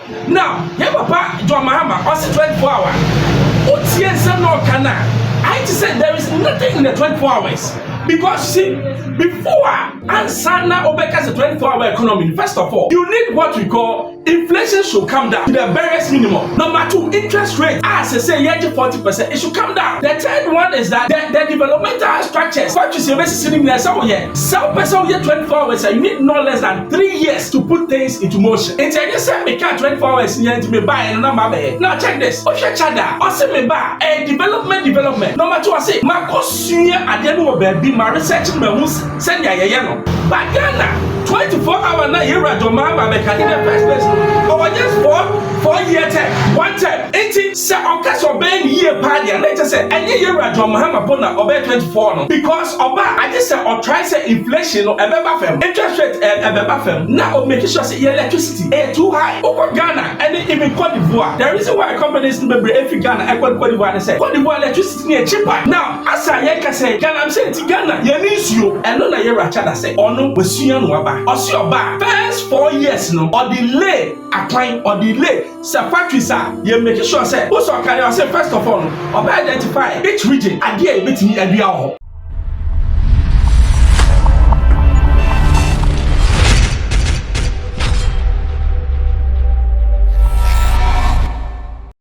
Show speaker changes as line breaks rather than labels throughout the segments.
Now, yeah, Papa, John Mahama, also 24 hours. What's yes and no cana? I just said there is nothing in the 24 hours. Because see, before Ansana Obeka's a 24-hour economy, first of all, you need what we call inflation should come down to the barest minimum. Number two, interest rate, as I say, 40%, it should come down. The third one is that the developmental structures, what you say, sitting there, so yeah, some person here 24 hours, you need no less than 3 years to put things into motion. And I just said, me can't 24 hours here to me buy and number. Now check this. Osha Chada, I say me buy a development. Number two, I say, my cost at the end of baby. My research me who send ya no. But Ghana 24 hours na here at Mahama in the first place. Or just 4 year term, 1 term. 80 say on case of being year party and let's say any year at Mahama bona obey 24 no. Because oba I just say or try say inflation no ebeba fam. Interest rate ebeba fam. Now make sure say electricity too high. Over Ghana and even Cote d'Ivoire. The reason why companies remember every Ghana and Cote d'Ivoire say Cote d'Ivoire electricity is cheaper. Now as I say Ghana I'm saying Ghana you need you and no na you Rachada say ono wesuya no aba osio ba first 4 years no or delay applying or delay say factory sir you make sure say who so carry say first of all no or identify each region adie betimi adua ho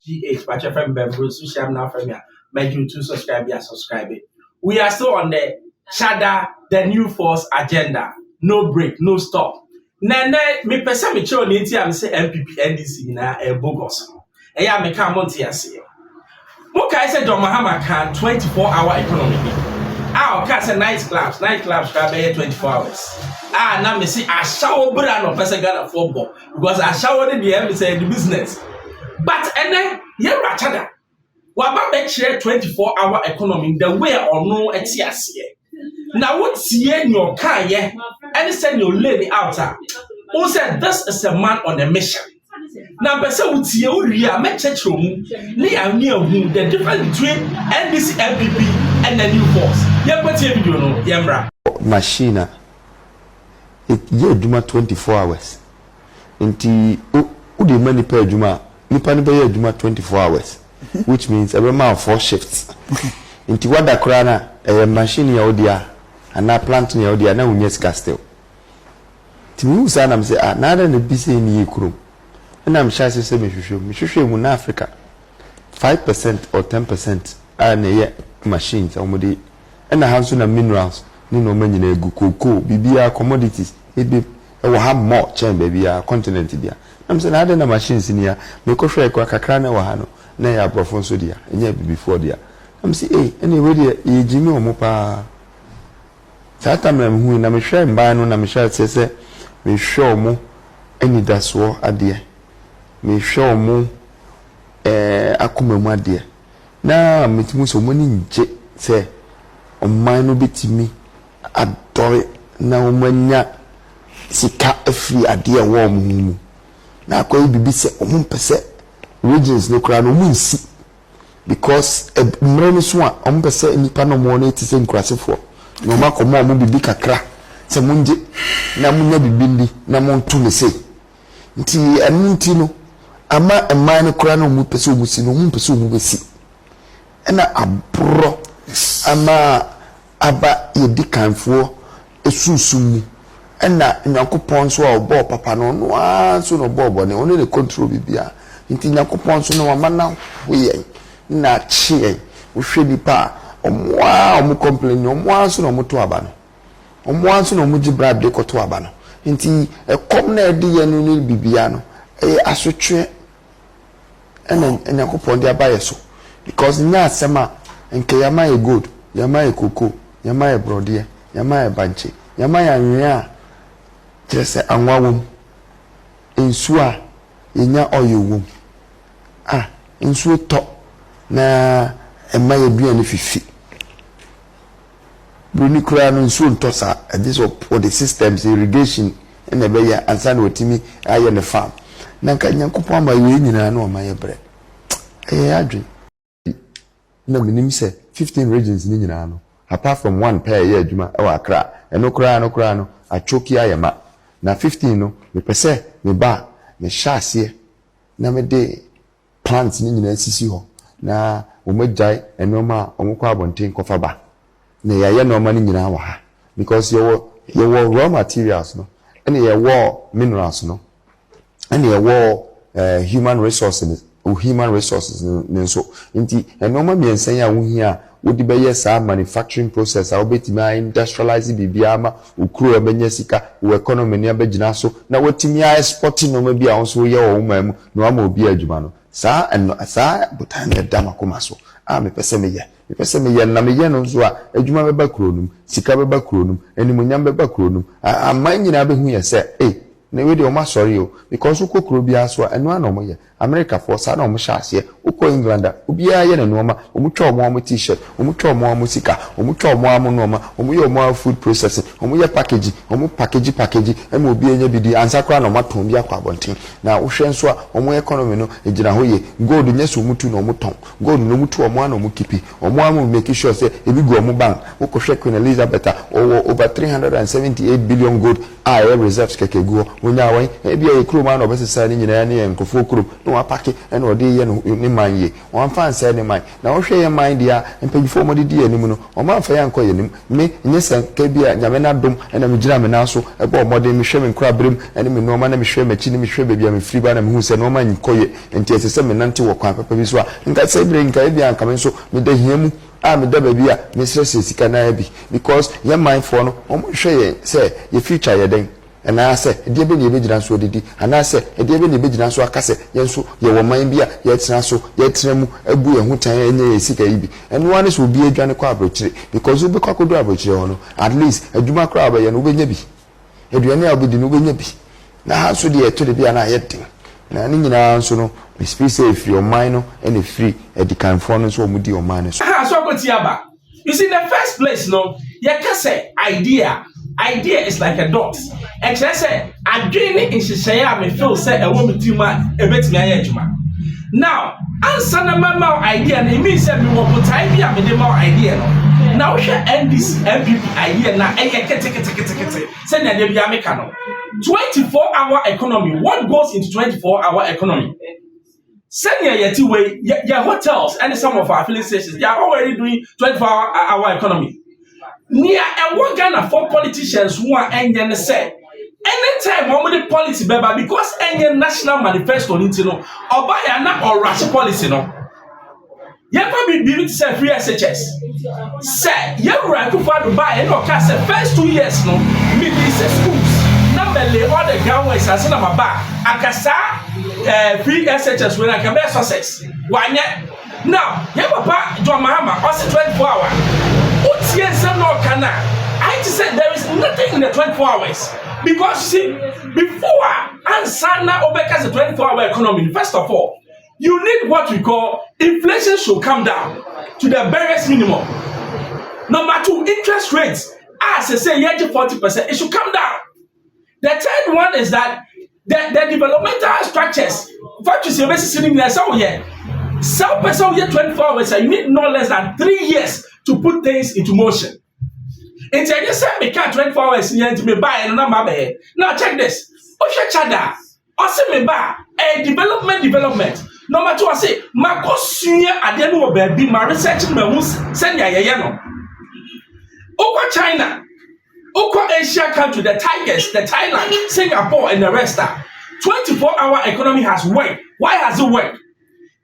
GH Patch FM Bembro social now from here make you to subscribe it. We are still on the Shada, the new force agenda. No break, no stop. Nene, me pesa me cho ni ti am say MPP NDC na bogus. E ya me ka monti ase. Mo kai say John Mahama can 24-hour economy. Ah, o ka say nightclubs ka be 24 hours. Ah, na me see a shower bra no pesa Ghana football because a shower dey dey say the business. But ene ye Rachada. Waba be share 24-hour economy the way or no etiase. Now what see in your car yeah and send your lady out. Who said this is a man on a mission. Now person would see you ria me church room the difference between NDC MPP and the new force. Yeah, but you know, Yamra.
Machine it ye duma 24 hours. Inti the money per juma, nipa ni be duma 24 hours. Which means every man 4 shifts. Inti wada krana a machine ya odia and na plant ya odia na unyes castle. Timu sana am say na da na bise ni yekuro. Na am sha say me hwehwe mu na Africa 5% or 10% na ye machines omodi na hanso na minerals ni no manyina egu cocoa bibia commodities ebe e wo have more chain bibia continent dia. Am say na da na machines ni ya me ko hwe kwa kakra na wo ha no na ya profonso dia enya before dia. I'm say anyway ye jimi omo pa sata me hu na me hwe mba no na me hwe se me hwe omo eni daso ade me hwe omo akomam ade na metimu so mo ni nje se oman no betimi adore na omanya sika afri ade wo omo mu na akoyi bibi se omo pese regions no kra no mu nsi because mreni so a ompese nipa no mo na etise nkurasefo no makomo mo bibi kakra se munje na munya bibindi na montu ne sei nti anunti no ama eman no kra no mu pese omusi no mu pese omu besi na abro ama aba yedikanfo esusumu na nyakopon so a obo papa no no so no bobo ne ono ne control bibia nti nyakopon so no ama na hoye na chie uhwe nipa omwa omu complain omwa so no muto aba no omwa so no muji brad de koto aba no nti ekom na edi ye no ni bibia no asotwe nyakopon de aba yeso because nya asema nke yama e good yama e koko yama e brode yama e banche yama ya nwa jese anwawom ensu a yenya oyewom ensu to na emaye aduane fifi bruni kura no ensu ntosa this for the systems irrigation and ebe ya ansa na otimi aye ne farm na nka nyankopon ma we nyina na o maye bre adwen na minim se 15 regions ni nyina no apart from one pair ye adwuma e wa Accra eno kura no achoki ayema na 15 no me pese me ba me hyase na me de plants ni nyina sisi ho na omagyae enoma omukwa abonten kofa ba na yaye noma ni nyina wa ha because you raw materials no and you minerals no and you human resources nso nti enoma miensan ya wo hia wodi be yes manufacturing process a obetima industrialize bibia ma ukuro abenya sika wo economy ni abegina so na wotimi exporting no ma bia won so ye wo ma mu no ama obi adwuma no saa butan ya dama koma so me pese me ye na me ye no so a adwuma beba kuronum sika beba kuronum animunyam beba kuronum aman nyina behu ye se na we de o ma sorry o because uko kuro bia so eno ana mo ye America for sa na o mo hyase uko England obia ye na no ma o mo twa o mo t-shirt o mo twa o mo sika o mo twa o mo no ma o mo ye o mo food processing o mo ye package e ma obi enya bidi ansa kra na o ma ton bia kwa bonten na wo hwe nso a o mo economy no ejina ho ye gold nyeso mutu na o mo ton gold no mutu o mo ana o mo kipi o mo am make sure say ebi go o mo bank wo ko hwe Queen Elizabeth over 378 billion gold reserves keke go onya wan ebi e kro ma na obesesa ni nyina ne enkofo kro no apake e na ode ye no ni manye wan fan say ni man na wo hwe ye man dia empagifo mo didi anim no o ma fa ya nko ye nim me nyesa ka bia nyame na dom e na me gira me na so e bo modern me hwe me nkra brem ene me no ma na me hwe machi ni me hwe bia me firi ba na me hu se no ma nko ye enti esese me nante wo kwan papa bi so a nka se bre nka bia nka me so me da hiamu me da baby a me stress sika na bi because ye mind for no o mo hwe ye say ye future ye den and I say, a dear baby, so did and I say, a dear baby, so I cast yes, you were mine be yet so yet tremu a boo and who time sick and one is will be a Johnny Quabroche because you be cockle at least a Juma crab and Ubenebi. A Duane will be the Nubenebi. Now, how should you to be an ayetting? Now, Nina, so no, be safe your minor and free at the conformance or mudi or minus.
You see, in the first place, no, you can say idea is like a dot. And I say, I dream it in Shishaya, me feel say a woman to my a bit me. Now, answer the mama idea, and it means that we will put idea with the more idea. Now, we shall end this MVP idea now. Send a baby Americano. 24-hour economy. What goes into 24-hour economy? Send your way, your hotels, and some of our filling stations, they are already doing 24-hour economy. Near a one Ghana for politicians who are engine say anytime one with the policy beba because any national manifesto need no or buy or rush policy no. You probably be say free SHS. Say you right to find buy and okay say first 2 years no me schools. Number all the groundworks as na ba akasa free SHS when I can be success. Why now, yeah, Papa John Mahama also 24 hours. I just said there is nothing in the 24 hours because see, before Ansana Obeka's a 24-hour economy, first of all, you need what we call inflation should come down to the barest minimum. Number 2, interest rates, as I say, 40%, it should come down. The third one is that the developmental structures, what you say, sitting there, so yeah, some person here 24 hours, you need no less than 3 years to put things into motion. And I just said, me can't 24 hours here to me buy and number. Now check this. Osha Chada, also me buy a development. Number 2, I say, Marco Senior, I don't know baby, my research me who's send ya yano. Oko China, Oko Asia country, the Tigers, the Thailand, Singapore, and the rest are 24-hour economy has worked. Why has it worked?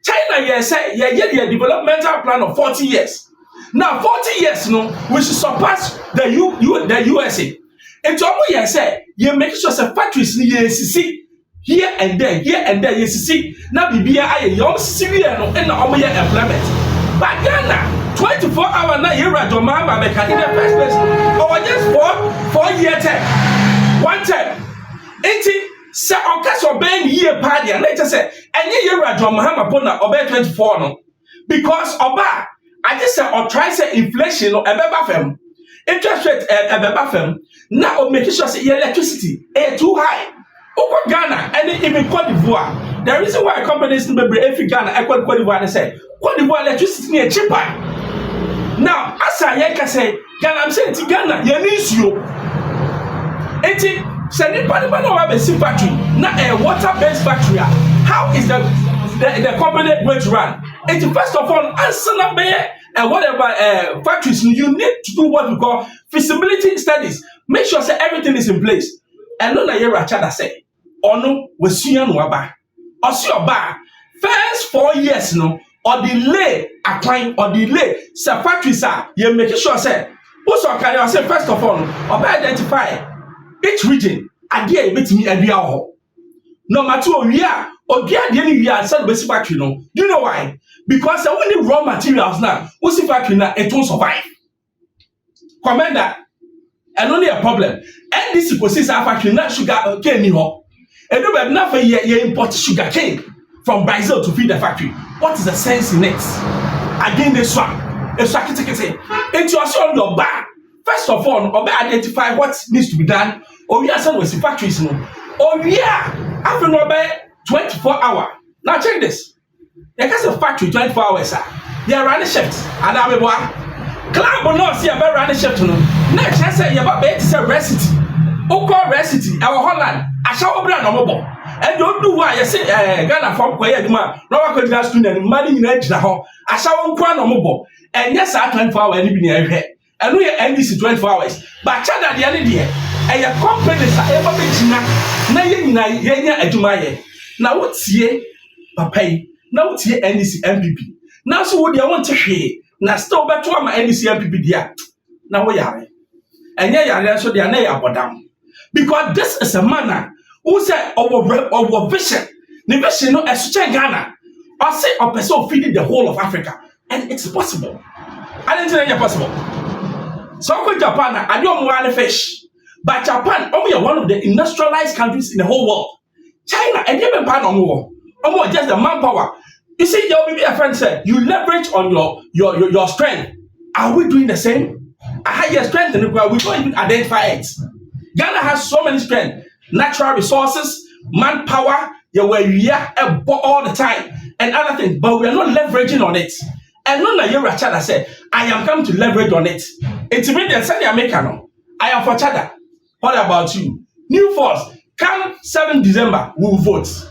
China, you say, a developmental plan of 40 years. Now, 40 years, no, we should surpass the USA. And to you say, you make sure the factories here and there, you see. Now, BBI, you see, and employment. But Ghana, 24 hours now, you're at your mama, in the first place, or just 4 year term, 1 term. 80. Say okay obey year party and later say any year at Mahama Pona obey 24 no because oba I just say or try say inflation or ebeba fam interest rate ebeba fam now make sure say electricity too high Oko Ghana and even Cote d'Ivoire the reason why companies be every Ghana Cote d'Ivoire say Cote d'Ivoire electricity is cheaper now as I can say Ghana I'm saying to Ghana you need you say nipa no have a factory na a water based factory how is the company going to run? It's first of all, and whatever factories, you need to do what we call feasibility studies. Make sure say everything is in place. And no na ye Rachada say, ono wesuya no aba. Osi oba first 4 years no or delay applying or delay say factories are you make sure say also can you say first of all or identify each region idea e betimi adua ho. Number 2 we are odia de ni we are say basic factory no. Do you know why? Because when the raw materials now, we see factory now it won't survive. Commander, and only a problem. And this is our factory not sugar cane ni ho. And no be na for ye import sugar cane from Brazil to feed the factory. What is the sense in it? Again, this one, a sakiti. It's also on your bar. First of all, identify what needs to be done. Or we are some with factories, no. Or we are after no 24 hours. Now check this. There is a factory 24 hours. They are running shifts. And I will club will not see a very running shift. Next, I say about it's a recipe. Oko recipe. Our Holland. I shall brand on mobile. And don't do why I say Ghana from Koya Duma. No one could just do any money in edge. I shall crown on mobile. And yes, I 24 hours anything I head. And we are NBC 24 hours. But Chad the other day. And your companies are ever making na yenya adwumaye. Na wotie papa na wotie NDC MPP. Now so what you want to hear. Na still beto ama NDC MPP dia. Na wo yare. Enye yare so dia na ya bodam. Because this is a man who say our vision. The vision no esuche Ghana. Or say a person feeding the whole of Africa. And it's possible. I didn't think it's possible. So go Japan, I don't want fish. But Japan, only one of the industrialized countries in the whole world. China, and even pan on war. Almost just the manpower. You see, your BB friend said, you leverage on your strength. Are we doing the same? I have your strength and we don't even identify it. Ghana has so many strength, natural resources, manpower, we are all the time, and other things, but we are not leveraging on it. And none of you Rachada said, I am coming to leverage on it. It's immediate, send American. I am for Chada. What about you? New force, come 7 December, we will vote.